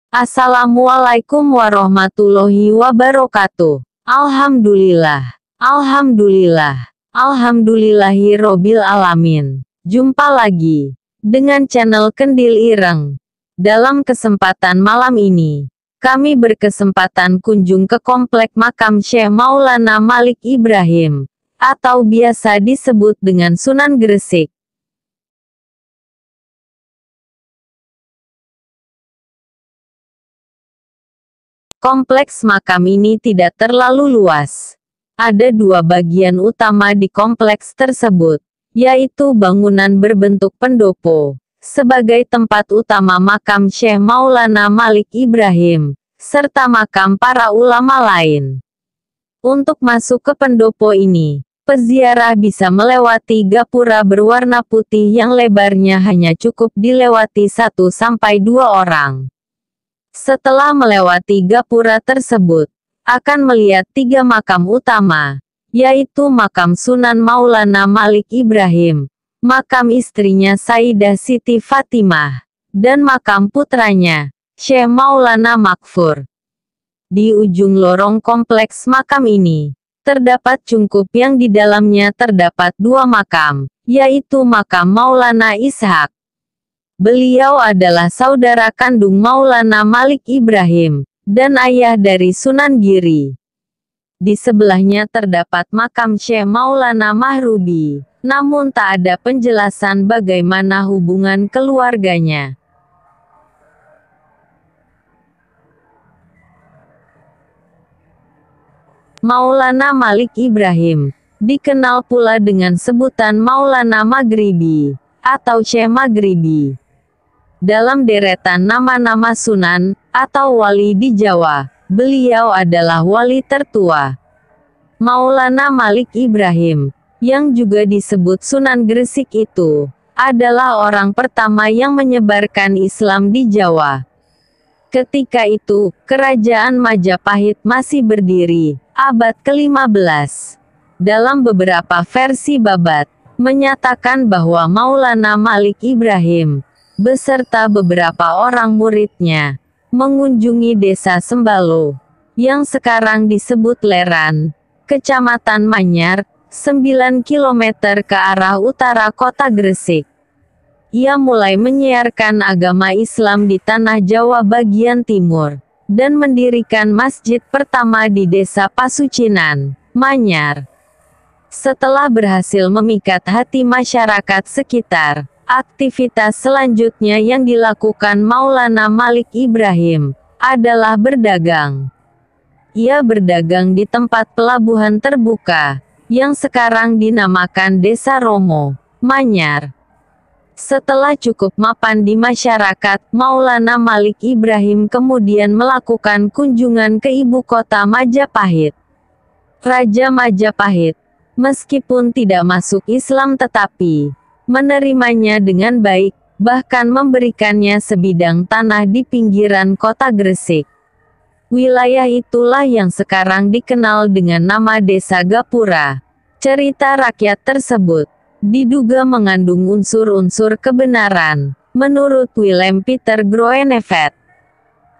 Assalamualaikum warahmatullahi wabarakatuh. Alhamdulillah. Alhamdulillah. Alhamdulillahirobbil alamin. Jumpa lagi dengan channel Kendil Ireng. Dalam kesempatan malam ini, kami berkesempatan kunjung ke komplek makam Syekh Maulana Malik Ibrahim, atau biasa disebut dengan Sunan Gresik. Kompleks makam ini tidak terlalu luas. Ada dua bagian utama di kompleks tersebut, yaitu bangunan berbentuk pendopo, sebagai tempat utama makam Syekh Maulana Malik Ibrahim, serta makam para ulama lain. Untuk masuk ke pendopo ini, peziarah bisa melewati gapura berwarna putih yang lebarnya hanya cukup dilewati 1-2 orang. Setelah melewati gapura tersebut, akan melihat 3 makam utama, yaitu makam Sunan Maulana Malik Ibrahim, makam istrinya Sayyidah Siti Fatimah, dan makam putranya, Syekh Maulana Makfur. Di ujung lorong kompleks makam ini, terdapat cungkup yang di dalamnya terdapat 2 makam, yaitu makam Maulana Ishaq. Beliau adalah saudara kandung Maulana Malik Ibrahim, dan ayah dari Sunan Giri. Di sebelahnya terdapat makam Syekh Maulana Mahrubi, namun tak ada penjelasan bagaimana hubungan keluarganya. Maulana Malik Ibrahim, dikenal pula dengan sebutan Maulana Maghribi, atau Syekh Maghribi. Dalam deretan nama-nama Sunan, atau wali di Jawa, beliau adalah wali tertua. Maulana Malik Ibrahim, yang juga disebut Sunan Gresik itu, adalah orang pertama yang menyebarkan Islam di Jawa. Ketika itu, Kerajaan Majapahit masih berdiri, abad ke-15. Dalam beberapa versi babat, menyatakan bahwa Maulana Malik Ibrahim, beserta beberapa orang muridnya, mengunjungi desa Sembalo, yang sekarang disebut Leran, Kecamatan Manyar, 9 km ke arah utara kota Gresik. Ia mulai menyiarkan agama Islam di tanah Jawa bagian timur, dan mendirikan masjid pertama di desa Pasucinan, Manyar. Setelah berhasil memikat hati masyarakat sekitar, aktivitas selanjutnya yang dilakukan Maulana Malik Ibrahim adalah berdagang. Ia berdagang di tempat pelabuhan terbuka, yang sekarang dinamakan Desa Romo, Manyar. Setelah cukup mapan di masyarakat, Maulana Malik Ibrahim kemudian melakukan kunjungan ke ibu kota Majapahit. Raja Majapahit, meskipun tidak masuk Islam tetapi menerimanya dengan baik, bahkan memberikannya sebidang tanah di pinggiran kota Gresik. Wilayah itulah yang sekarang dikenal dengan nama Desa Gapura. Cerita rakyat tersebut diduga mengandung unsur-unsur kebenaran, menurut Willem Pieter Groeneveld.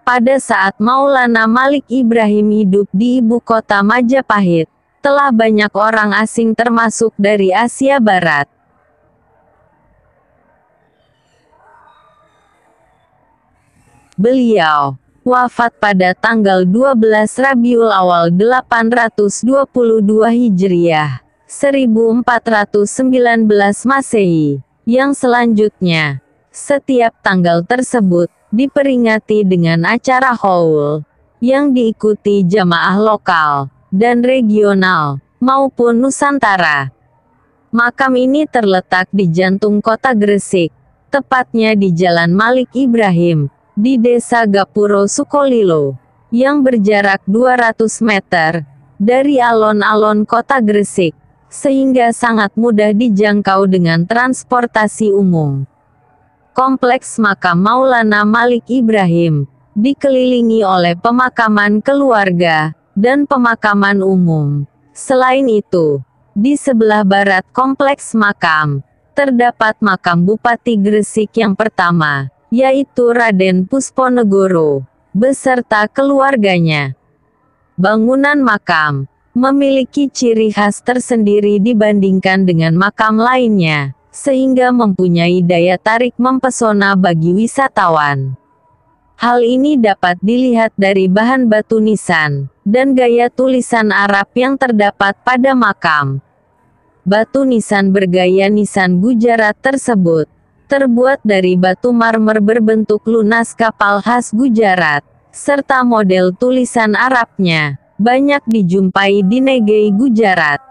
Pada saat Maulana Malik Ibrahim hidup di ibu kota Majapahit, telah banyak orang asing termasuk dari Asia Barat. Beliau wafat pada tanggal 12 Rabiul Awal 822 Hijriah, 1419 Masehi, yang selanjutnya, setiap tanggal tersebut, diperingati dengan acara Haul, yang diikuti jamaah lokal, dan regional, maupun Nusantara. Makam ini terletak di jantung kota Gresik, tepatnya di Jalan Malik Ibrahim, di Desa Gapuro Sukolilo, yang berjarak 200 meter dari alon-alon kota Gresik, sehingga sangat mudah dijangkau dengan transportasi umum. Kompleks makam Maulana Malik Ibrahim dikelilingi oleh pemakaman keluarga dan pemakaman umum. Selain itu, di sebelah barat kompleks makam, terdapat makam Bupati Gresik yang pertama, yaitu Raden Pusponegoro, beserta keluarganya. Bangunan makam memiliki ciri khas tersendiri dibandingkan dengan makam lainnya, sehingga mempunyai daya tarik mempesona bagi wisatawan. Hal ini dapat dilihat dari bahan batu nisan dan gaya tulisan Arab yang terdapat pada makam. Batu nisan bergaya nisan Gujarat tersebut terbuat dari batu marmer berbentuk lunas kapal khas Gujarat, serta model tulisan Arabnya banyak dijumpai di negeri Gujarat.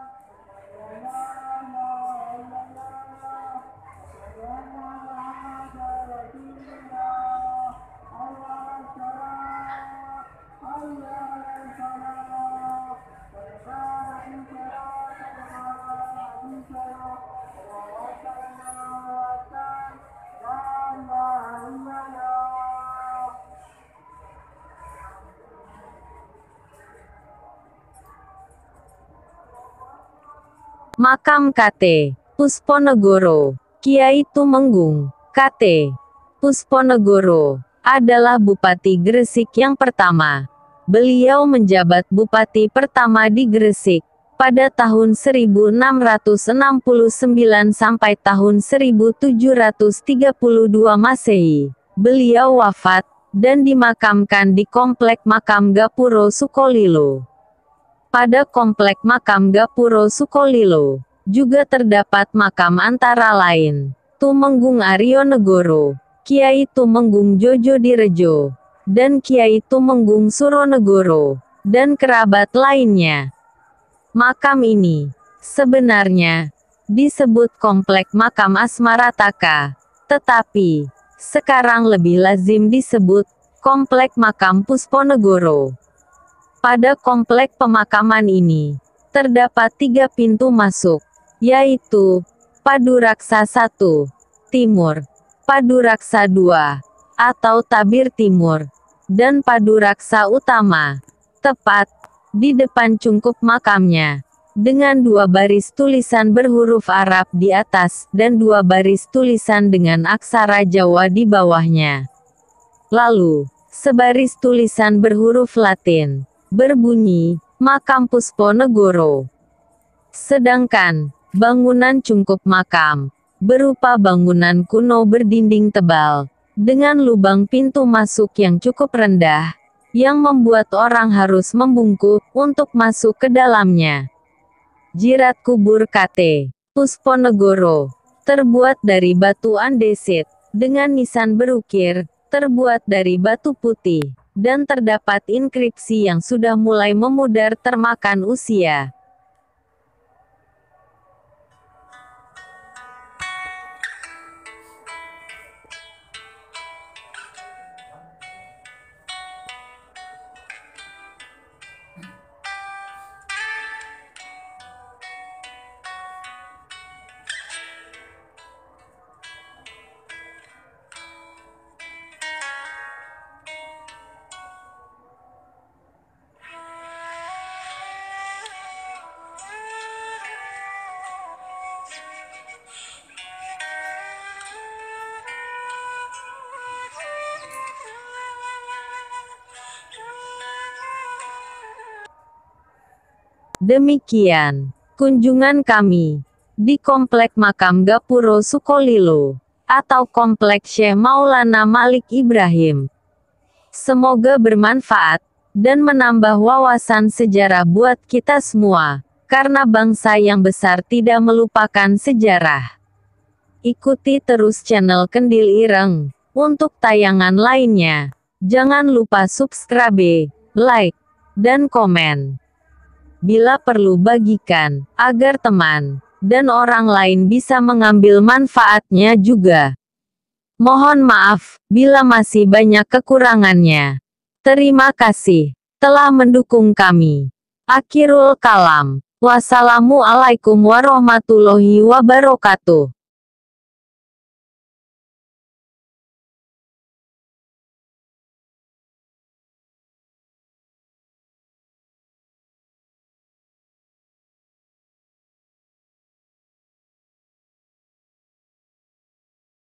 Makam KT Pusponegoro. Kiai Tumenggung KT Pusponegoro adalah Bupati Gresik yang pertama. Beliau menjabat Bupati pertama di Gresik pada tahun 1669 sampai tahun 1732 Masehi. Beliau wafat dan dimakamkan di Komplek Makam Gapuro Sukolilo. Pada Komplek Makam Gapuro Sukolilo juga terdapat makam antara lain Tumenggung Arionegoro, Kiai Tumenggung Jojodirejo, dan Kiai Tumenggung Suronegoro, dan kerabat lainnya. Makam ini sebenarnya disebut Komplek Makam Asmarataka, tetapi sekarang lebih lazim disebut Komplek Makam Pusponegoro. Pada komplek pemakaman ini, terdapat 3 pintu masuk, yaitu Paduraksa 1, Timur, Paduraksa 2, atau Tabir Timur, dan Paduraksa Utama, tepat di depan cungkup makamnya, dengan 2 baris tulisan berhuruf Arab di atas dan 2 baris tulisan dengan aksara Jawa di bawahnya. Lalu, sebaris tulisan berhuruf Latin berbunyi, Makam Pusponegoro. Sedangkan, bangunan cungkup makam, berupa bangunan kuno berdinding tebal, dengan lubang pintu masuk yang cukup rendah, yang membuat orang harus membungkuk untuk masuk ke dalamnya. Jirat kubur KT Pusponegoro, terbuat dari batu andesit, dengan nisan berukir, terbuat dari batu putih, dan terdapat inskripsi yang sudah mulai memudar termakan usia. Demikian kunjungan kami di Komplek Makam Gapuro Sukolilo atau Komplek Syekh Maulana Malik Ibrahim. Semoga bermanfaat dan menambah wawasan sejarah buat kita semua, karena bangsa yang besar tidak melupakan sejarah. Ikuti terus channel Kendil Ireng untuk tayangan lainnya. Jangan lupa subscribe, like, dan komen. Bila perlu bagikan, agar teman dan orang lain bisa mengambil manfaatnya juga. Mohon maaf, bila masih banyak kekurangannya. Terima kasih telah mendukung kami. Akhirul kalam. Wassalamualaikum warahmatullahi wabarakatuh.